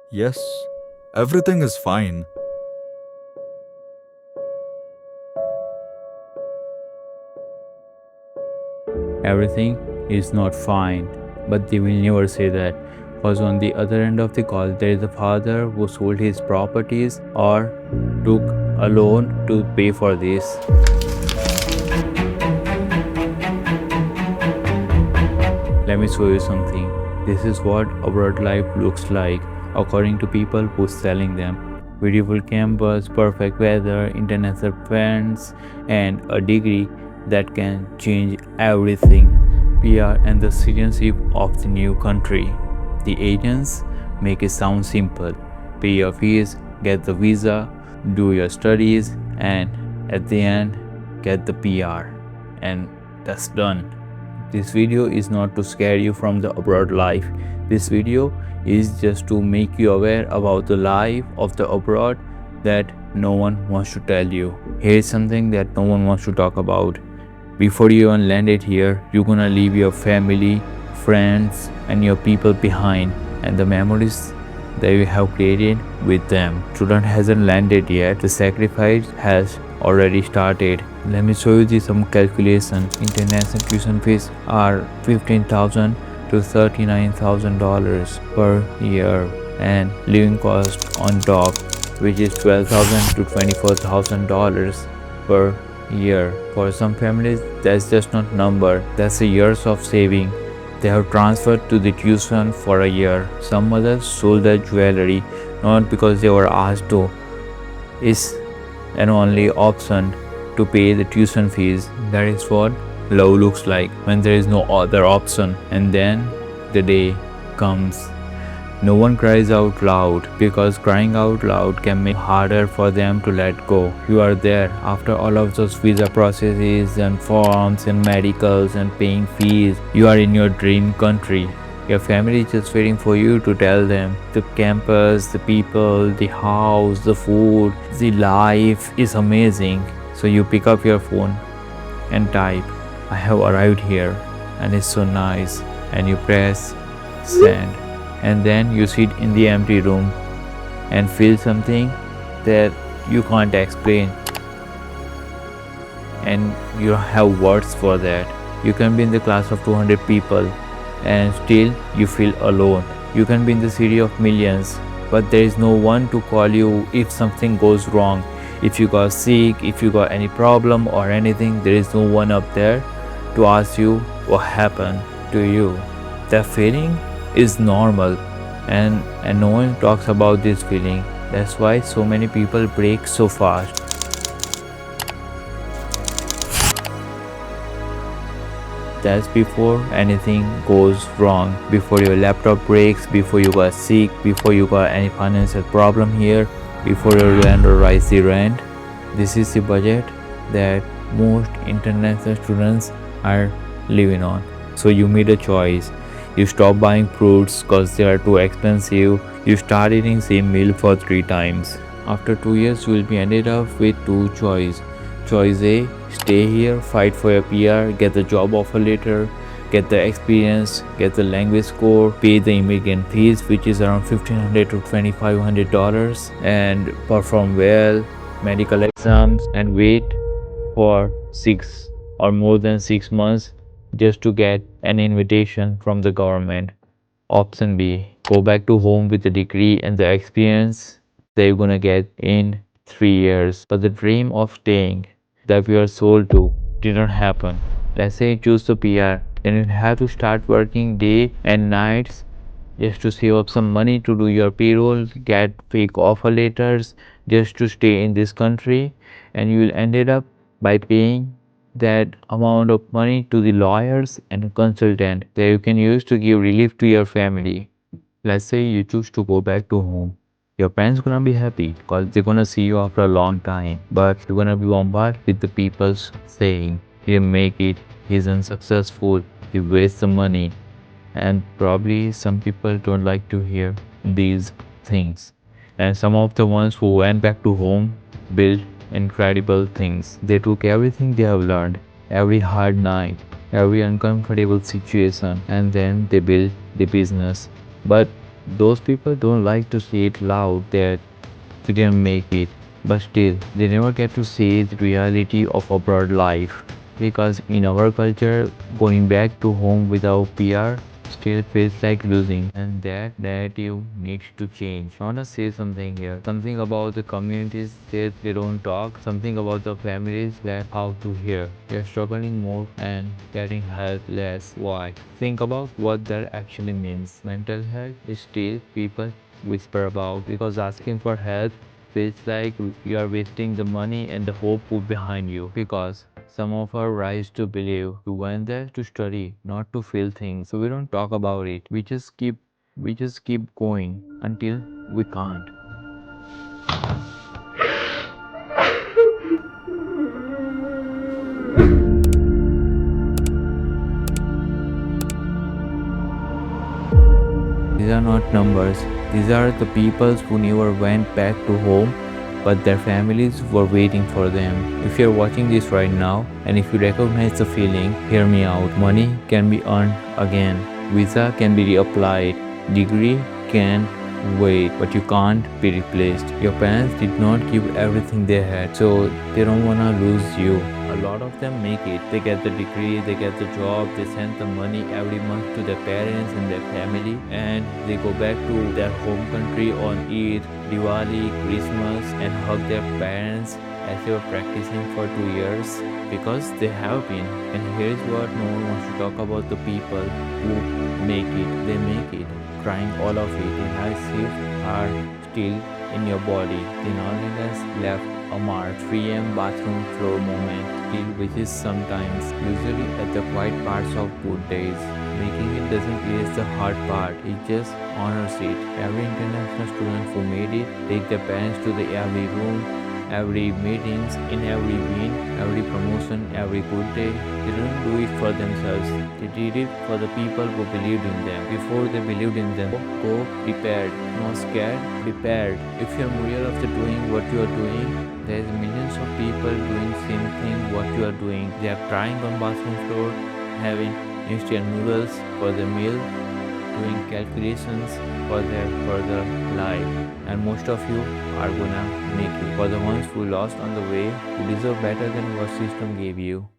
Yes, everything is fine. Everything is not fine, but they will never say that. Because on the other end of the call, there is a father who sold his properties or took a loan to pay for this. Let me show you something. This is what abroad life looks like according to people who's selling them. Beautiful campus, perfect weather, international friends, and a degree that can change everything. PR and the citizenship of the new country. The agents make it sound simple. Pay your fees, get the visa, do your studies, and at the end, get the PR. And that's done. This video is not to scare you from the abroad life. This video is just to make you aware about the life of the abroad that no one wants to tell you. Here is something that no one wants to talk about. Before you even landed here, you're gonna leave your family, friends, and your people behind, and the memories that you have created with them. Student hasn't landed yet. The sacrifice has already started. Let me show you some calculation. International tuition fees are $15,000 to $39,000 per year, and living cost on top, which is $12,000 to $24,000 per year. For some families, that's just not number. That's the years of saving. They have transferred to the tuition for a year. Some mothers sold their jewelry not because they were asked to. It's an only option to pay the tuition fees. That is what love looks like when there is no other option. And then the day comes. No one cries out loud because crying out loud can make it harder for them to let go. You are there after all of those visa processes and forms and medicals and paying fees. You are in your dream country. Your family is just waiting for you to tell them the campus, the people, the house, the food, the life is amazing. So you pick up your phone and type, I have arrived here and it's so nice. And you press send. And then you sit in the empty room and feel something that you can't explain. And you don't have words for that. You can be in the class of 200 people and still you feel alone. You can be in the city of millions, but there is no one to call you if something goes wrong. If you got sick, if you got any problem or anything, there is no one up there to ask you what happened to you. That feeling is normal, and no one talks about this feeling. That's why so many people break so fast. That's before anything goes wrong, before your laptop breaks, before you got sick, before you got any financial problem here, before your landlord rise the rent. This is the budget that most international students are living on. So you made a choice. You stop buying fruits because they are too expensive. You start eating same meal for 3 times. After 2 years, you will be ended up with two choices. Choice A, stay here, fight for your PR, get the job offer letter, get the experience, get the language score, pay the immigrant fees, which is around $1,500 to $2,500, and perform well, medical exams, and wait for 6 or more than 6 months just to get an invitation from the government. Option B, go back to home with the degree and the experience that you're gonna get in 3 years. But the dream of staying that we are sold to didn't happen. Let's say you choose the PR, then you have to start working day and nights just to save up some money to do your payroll, get fake offer letters just to stay in this country, and you will ended up by paying that amount of money to the lawyers and consultant that you can use to give relief to your family. Let's say you choose to go back to home. Your parents gonna be happy because they're gonna see you after a long time, but you're gonna be bombarded with the people's saying he didn't make it, he's unsuccessful, he wastes the money, and probably some people don't like to hear these things. And some of the ones who went back to home built incredible things. They took everything they have learned, every hard night, every uncomfortable situation, and then they built the business. But Those people don't like to say it loud that we didn't make it, but still, they never get to see the reality of abroad life. Because in our culture, going back to home without PR still feels like losing, and that narrative needs to change. I wanna say something here, something about the communities that they don't talk, something about the families that how to hear. They're struggling more and getting help less. Why? Think about what that actually means. Mental health is still people whisper about because asking for help feels like you are wasting the money and the hope put behind you. Because some of our rise to believe we went there to study, not to feel things. So we don't talk about it. We just keep going until we can't. These are not numbers. These are the peoples who never went back to home, but their families were waiting for them. If you're watching this right now, and if you recognize the feeling, hear me out. Money can be earned again. Visa can be reapplied. Degree can wait, but you can't be replaced. Your parents did not give everything they had, so they don't wanna lose you. A lot of them make it. They get the degree, they get the job, they send the money every month to their parents and their family, and they go back to their home country on Eid, Diwali, Christmas, and hug their parents as they were practicing for 2 years because they have been. And here's what no one wants to talk about: the people who make it. They make it, crying all of it. The high shifts are still in your body. The loneliness left a mark. 3 a.m. bathroom floor moment still which is sometimes, usually at the quiet parts of good days. Making it doesn't erase the hard part, it just honors it. Every international student who made it take their parents to the every room, every meetings, in every win, every promotion, every good day. They didn't do it for themselves. They did it for the people who believed in them. Before they believed in them, go prepared, not scared, prepared. If you're real after doing what you are doing, there's millions of people doing same thing what you are doing. They are crying on bathroom floor, having instant noodles for their meal, doing calculations for their further life. And most of you are gonna make it. For the ones who lost on the way, you deserve better than what system gave you.